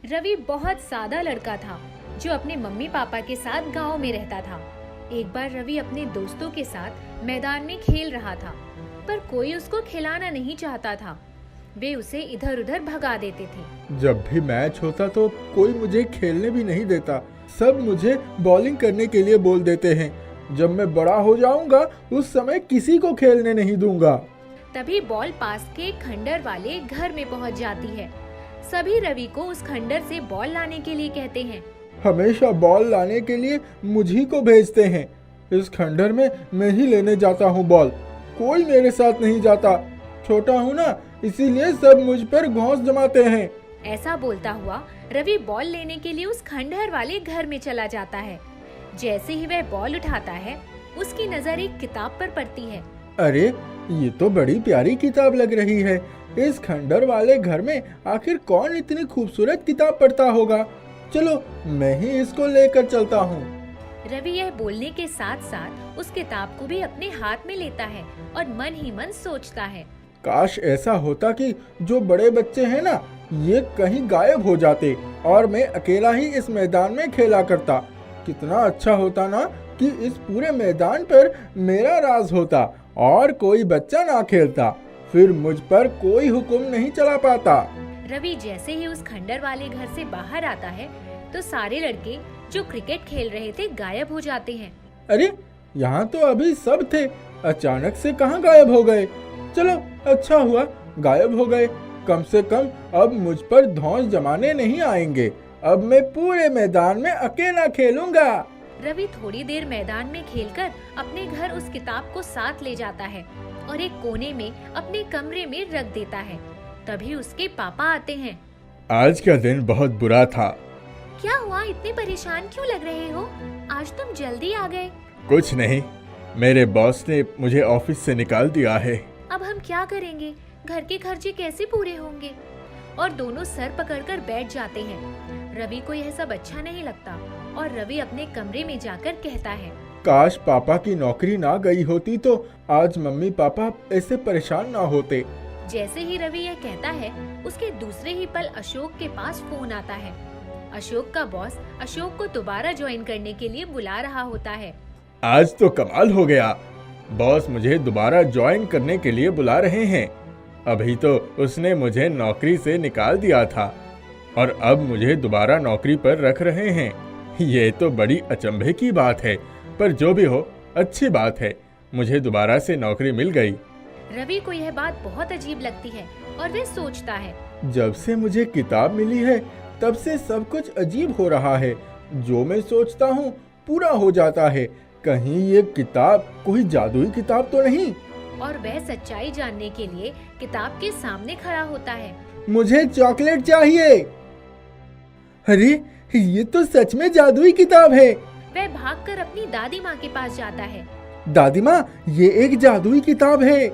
रवि बहुत सादा लड़का था जो अपने मम्मी पापा के साथ गांव में रहता था। एक बार रवि अपने दोस्तों के साथ मैदान में खेल रहा था, पर कोई उसको खिलाना नहीं चाहता था। वे उसे इधर उधर भगा देते थे। जब भी मैच होता तो कोई मुझे खेलने भी नहीं देता। सब मुझे बॉलिंग करने के लिए बोल देते हैं। जब मैं बड़ा हो जाऊंगा उस समय किसी को खेलने नहीं दूंगा। तभी बॉल पास के खंडर वाले घर में पहुंच जाती है। सभी रवि को उस खंडर से बॉल लाने के लिए कहते हैं। हमेशा बॉल लाने के लिए मुझी को भेजते हैं। इस खंडर में मैं ही लेने जाता हूँ बॉल, कोई मेरे साथ नहीं जाता। छोटा हूँ ना, इसीलिए सब मुझ पर घौंस जमाते हैं। ऐसा बोलता हुआ रवि बॉल लेने के लिए उस खंडहर वाले घर में चला जाता है। जैसे ही वह बॉल उठाता है, उसकी नजर एक किताब पर पड़ती है। अरे, ये तो बड़ी प्यारी किताब लग रही है। इस खंडर वाले घर में आखिर कौन इतनी खूबसूरत किताब पढ़ता होगा। चलो, मैं ही इसको लेकर चलता हूँ। रवि यह बोलने के साथ साथ उस किताब को भी अपने हाथ में लेता है और मन ही मन सोचता है, काश ऐसा होता कि जो बड़े बच्चे हैं ना, ये कहीं गायब हो जाते और मैं अकेला ही इस मैदान में खेला करता। कितना अच्छा होता ना कि इस पूरे मैदान पर मेरा राज होता और कोई बच्चा ना खेलता। फिर मुझ पर कोई हुक्म नहीं चला पाता। रवि जैसे ही उस खंडर वाले घर से बाहर आता है तो सारे लड़के जो क्रिकेट खेल रहे थे गायब हो जाते हैं। अरे, यहाँ तो अभी सब थे, अचानक से कहाँ गायब हो गए। चलो, अच्छा हुआ गायब हो गए। कम से कम अब मुझ पर धौंस जमाने नहीं आएंगे। अब मैं पूरे मैदान में अकेला खेलूंगा। रवि थोड़ी देर मैदान में खेलकर अपने घर उस किताब को साथ ले जाता है और एक कोने में अपने कमरे में रख देता है। तभी उसके पापा आते हैं। आज का दिन बहुत बुरा था। क्या हुआ, इतने परेशान क्यों लग रहे हो? आज तुम जल्दी आ गए। कुछ नहीं, मेरे बॉस ने मुझे ऑफिस से निकाल दिया है। अब हम क्या करेंगे? घर के खर्चे कैसे पूरे होंगे? और दोनों सर पकड़कर बैठ जाते हैं। रवि को यह सब अच्छा नहीं लगता और रवि अपने कमरे में जाकर कहता है, काश पापा की नौकरी ना गई होती तो आज मम्मी पापा ऐसे परेशान ना होते। जैसे ही रवि यह कहता है, उसके दूसरे ही पल अशोक के पास फोन आता है। अशोक का बॉस अशोक को दोबारा ज्वाइन करने के लिए बुला रहा होता है। आज तो कमाल हो गया, बॉस मुझे दोबारा ज्वाइन करने के लिए बुला रहे हैं। अभी तो उसने मुझे नौकरी से निकाल दिया था और अब मुझे दोबारा नौकरी पर रख रहे हैं। ये तो बड़ी अचंभे की बात है, पर जो भी हो अच्छी बात है, मुझे दोबारा से नौकरी मिल गई। रवि को यह बात बहुत अजीब लगती है और वह सोचता है, जब से मुझे किताब मिली है तब से सब कुछ अजीब हो रहा है। जो मैं सोचता हूँ पूरा हो जाता है। कहीं ये किताब कोई जादुई किताब तो नहीं? और वह सच्चाई जानने के लिए किताब के सामने खड़ा होता है। मुझे चॉकलेट चाहिए। अरे, ये तो सच में जादुई किताब है। वह भागकर अपनी दादी माँ के पास जाता है। दादी माँ, ये एक जादुई किताब है।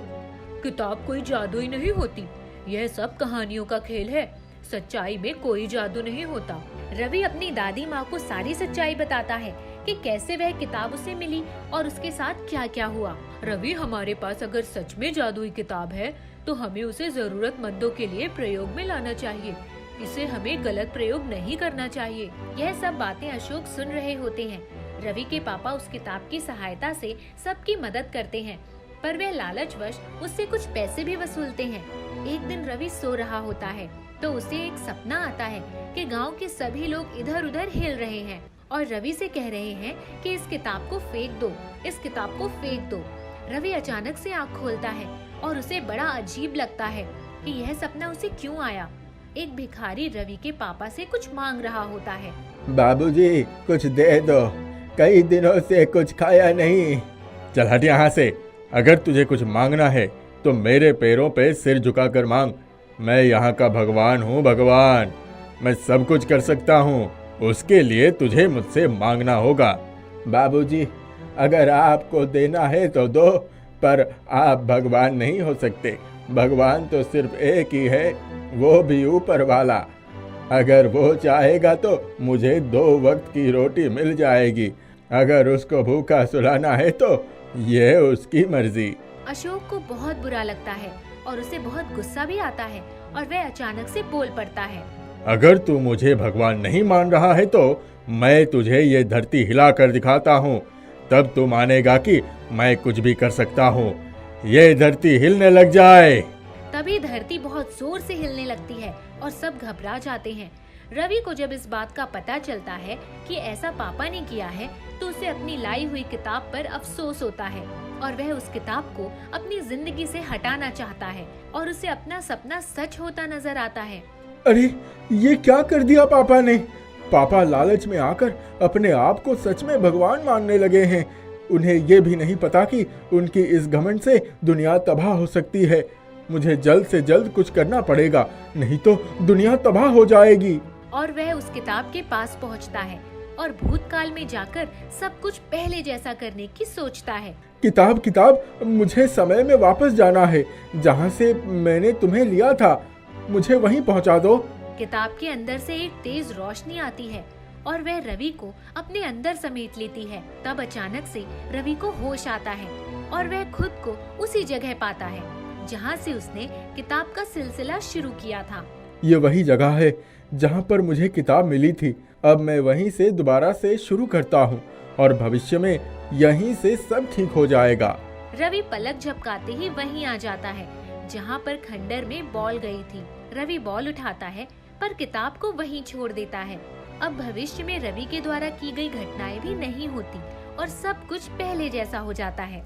किताब कोई जादुई नहीं होती, यह सब कहानियों का खेल है। सच्चाई में कोई जादू नहीं होता। रवि अपनी दादी माँ को सारी सच्चाई बताता है कि कैसे वह किताब उसे मिली और उसके साथ क्या क्या हुआ। रवि, हमारे पास अगर सच में जादुई किताब है तो हमें उसे जरूरतमंदों के लिए प्रयोग में लाना चाहिए। इसे हमें गलत प्रयोग नहीं करना चाहिए। यह सब बातें अशोक सुन रहे होते हैं। रवि के पापा उस किताब की सहायता से सबकी मदद करते हैं, पर वह लालचवश उससे कुछ पैसे भी वसूलते हैं। एक दिन रवि सो रहा होता है तो उसे एक सपना आता है कि गांव के सभी लोग इधर उधर हिल रहे हैं और रवि से कह रहे हैं कि इस किताब को फेंक दो, इस किताब को फेंक दो। रवि अचानक से आँख खोलता है और उसे बड़ा अजीब लगता है कि यह सपना उसे क्यों आया। एक भिखारी रवि के पापा से कुछ मांग रहा होता है। बाबूजी, कुछ दे दो, कई दिनों से कुछ खाया नहीं। चल हट यहाँ से। अगर तुझे कुछ मांगना है तो मेरे पैरों पे सिर झुकाकर मांग। मैं यहाँ का भगवान हूँ, भगवान। मैं सब कुछ कर सकता हूँ, उसके लिए तुझे मुझसे मांगना होगा। बाबूजी, अगर आपको देना है तो दो, पर आप भगवान नहीं हो सकते। भगवान तो सिर्फ एक ही है, वो भी ऊपर वाला। अगर वो चाहेगा तो मुझे 2 वक्त की रोटी मिल जाएगी। अगर उसको भूखा सुलाना है तो ये उसकी मर्जी। अशोक को बहुत बुरा लगता है और उसे बहुत गुस्सा भी आता है और वह अचानक से बोल पड़ता है। अगर तू मुझे भगवान नहीं मान रहा है तो मैं तुझे ये धरती हिला कर दिखाता हूँ, तब तू मानेगा कि मैं कुछ भी कर सकता हूँ। ये धरती हिलने लग जाए। तभी धरती बहुत जोर से हिलने लगती है और सब घबरा जाते हैं। रवि को जब इस बात का पता चलता है कि ऐसा पापा ने किया है तो उसे अपनी लाई हुई किताब पर अफसोस होता है और वह उस किताब को अपनी जिंदगी से हटाना चाहता है और उसे अपना सपना सच होता नजर आता है। अरे ये क्या कर दिया पापा ने? पापा लालच में आकर अपने आप को सच में भगवान मानने लगे हैं। उन्हें ये भी नहीं पता कि उनकी इस घमंड से दुनिया तबाह हो सकती है। मुझे जल्द से जल्द कुछ करना पड़ेगा, नहीं तो दुनिया तबाह हो जाएगी। और वह उस किताब के पास पहुंचता है और भूतकाल में जाकर सब कुछ पहले जैसा करने की सोचता है। किताब किताब, मुझे समय में वापस जाना है, जहाँ से मैंने तुम्हें लिया था। मुझे वहीं पहुँचा दो। किताब के अंदर से एक तेज रोशनी आती है और वह रवि को अपने अंदर समेट लेती है। तब अचानक से रवि को होश आता है और वह खुद को उसी जगह पाता है जहाँ से उसने किताब का सिलसिला शुरू किया था। ये वही जगह है जहाँ पर मुझे किताब मिली थी। अब मैं वहीं से दोबारा से शुरू करता हूँ और भविष्य में यहीं से सब ठीक हो जाएगा। रवि पलक झपकाते ही वहीं आ जाता है जहाँ पर खंडर में बॉल गई थी। रवि बॉल उठाता है पर किताब को वहीं छोड़ देता है। अब भविष्य में रवि के द्वारा की गई घटनाएं भी नहीं होती और सब कुछ पहले जैसा हो जाता है।